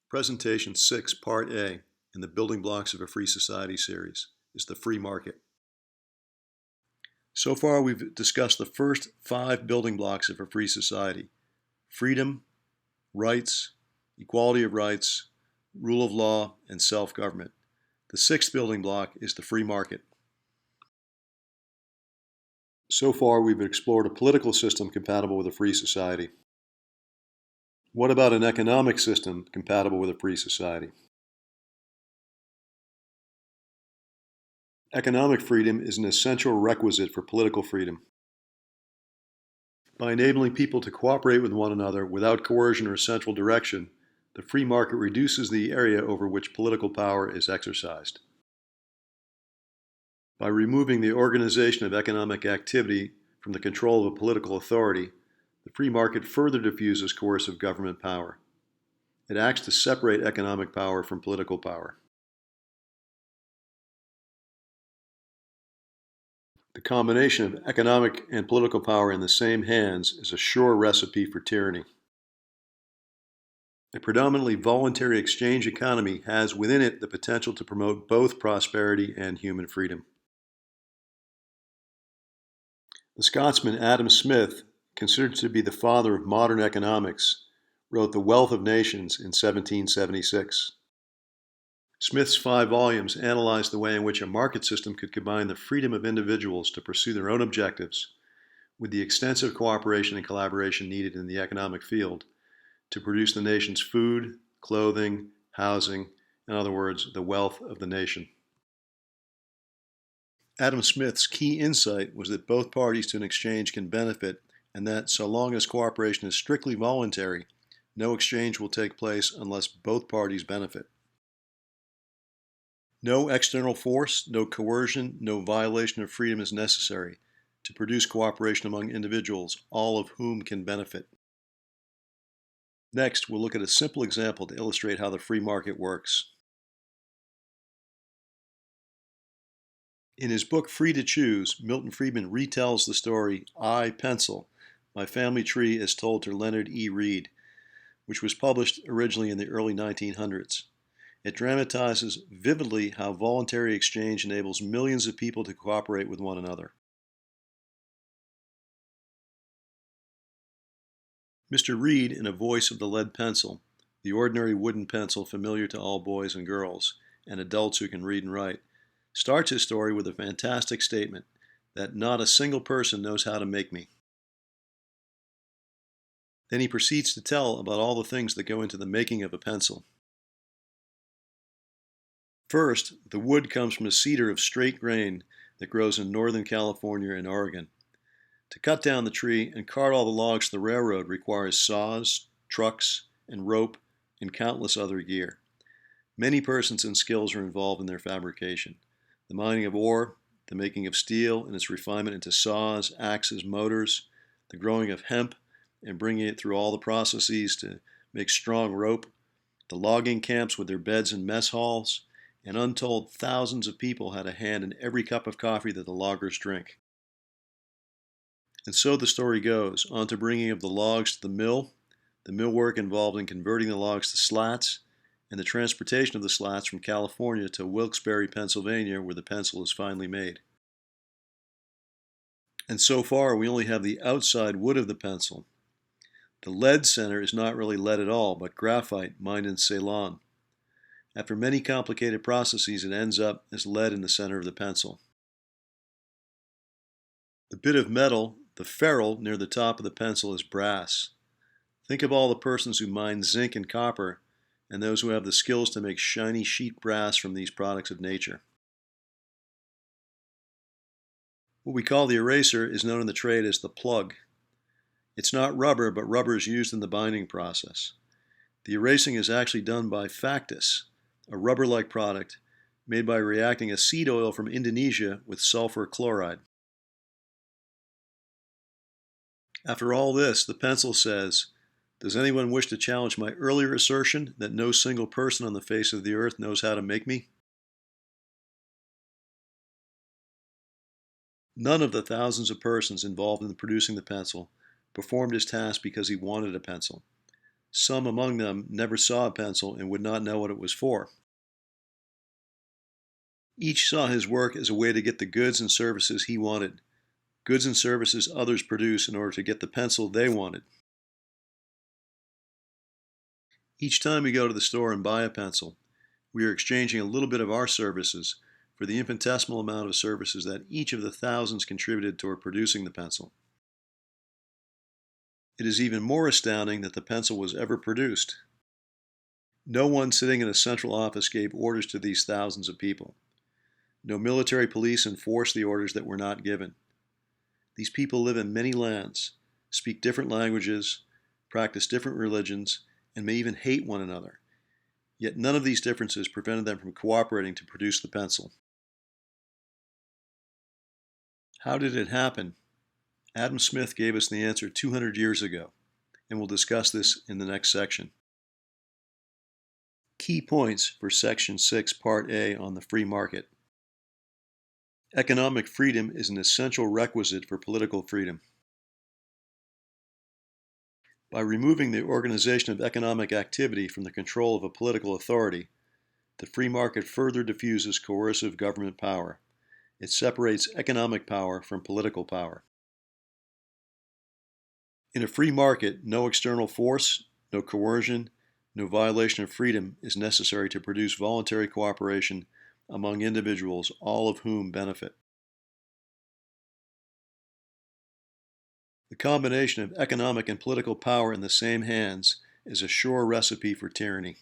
Presentation 6, Part A, in the Building Blocks of a Free Society series, is the free market. So far, we've discussed the first 5 building blocks of a free society: freedom, rights, equality of rights, rule of law, and self-government. The 6th building block is the free market. So far, we've explored a political system compatible with a free society. What about an economic system compatible with a free society? Economic freedom is an essential requisite for political freedom. By enabling people to cooperate with one another without coercion or central direction, the free market reduces the area over which political power is exercised. By removing the organization of economic activity from the control of a political authority, the free market further diffuses coercive government power. It acts to separate economic power from political power. The combination of economic and political power in the same hands is a sure recipe for tyranny. A predominantly voluntary exchange economy has within it the potential to promote both prosperity and human freedom. The Scotsman Adam Smith, considered to be the father of modern economics, wrote The Wealth of Nations in 1776. Smith's 5 volumes analyzed the way in which a market system could combine the freedom of individuals to pursue their own objectives with the extensive cooperation and collaboration needed in the economic field to produce the nation's food, clothing, housing, in other words, the wealth of the nation. Adam Smith's key insight was that both parties to an exchange can benefit, and that so long as cooperation is strictly voluntary, no exchange will take place unless both parties benefit. No external force, no coercion, no violation of freedom is necessary to produce cooperation among individuals, all of whom can benefit. Next, we'll look at a simple example to illustrate how the free market works. In his book Free to Choose, Milton Friedman retells the story I, Pencil, My Family Tree as Told to Leonard E. Read, which was published originally in the early 1900s. It dramatizes vividly how voluntary exchange enables millions of people to cooperate with one another. Mr. Reed, in a voice of the lead pencil, the ordinary wooden pencil familiar to all boys and girls, and adults who can read and write, starts his story with a fantastic statement that not a single person knows how to make me. Then he proceeds to tell about all the things that go into the making of a pencil. First, the wood comes from a cedar of straight grain that grows in Northern California and Oregon. To cut down the tree and cart all the logs to the railroad requires saws, trucks, and rope, and countless other gear. Many persons and skills are involved in their fabrication. The mining of ore, the making of steel and its refinement into saws, axes, motors, the growing of hemp and bringing it through all the processes to make strong rope, the logging camps with their beds and mess halls, and untold thousands of people had a hand in every cup of coffee that the loggers drink. And so the story goes, on to bringing of the logs to the mill work involved in converting the logs to slats, and the transportation of the slats from California to Wilkes-Barre, Pennsylvania, where the pencil is finally made. And so far, we only have the outside wood of the pencil. The lead center is not really lead at all, but graphite mined in Ceylon. After many complicated processes, it ends up as lead in the center of the pencil. The bit of metal, the ferrule near the top of the pencil, is brass. Think of all the persons who mine zinc and copper, and those who have the skills to make shiny sheet brass from these products of nature. What we call the eraser is known in the trade as the plug. It's not rubber, but rubber is used in the binding process. The erasing is actually done by factus, a rubber-like product made by reacting a seed oil from Indonesia with sulfur chloride. After all this, the pencil says, "Does anyone wish to challenge my earlier assertion that no single person on the face of the earth knows how to make me?" None of the thousands of persons involved in producing the pencil performed his task because he wanted a pencil. Some among them never saw a pencil and would not know what it was for. Each saw his work as a way to get the goods and services he wanted, goods and services others produce in order to get the pencil they wanted. Each time we go to the store and buy a pencil, we are exchanging a little bit of our services for the infinitesimal amount of services that each of the thousands contributed toward producing the pencil. It is even more astounding that the pencil was ever produced. No one sitting in a central office gave orders to these thousands of people. No military police enforced the orders that were not given. These people live in many lands, speak different languages, practice different religions, and may even hate one another. Yet none of these differences prevented them from cooperating to produce the pencil. How did it happen? Adam Smith gave us the answer 200 years ago, and we'll discuss this in the next section. Key points for Section 6, Part A on the free market. Economic freedom is an essential requisite for political freedom. By removing the organization of economic activity from the control of a political authority, the free market further diffuses coercive government power. It separates economic power from political power. In a free market, no external force, no coercion, no violation of freedom is necessary to produce voluntary cooperation among individuals, all of whom benefit. The combination of economic and political power in the same hands is a sure recipe for tyranny.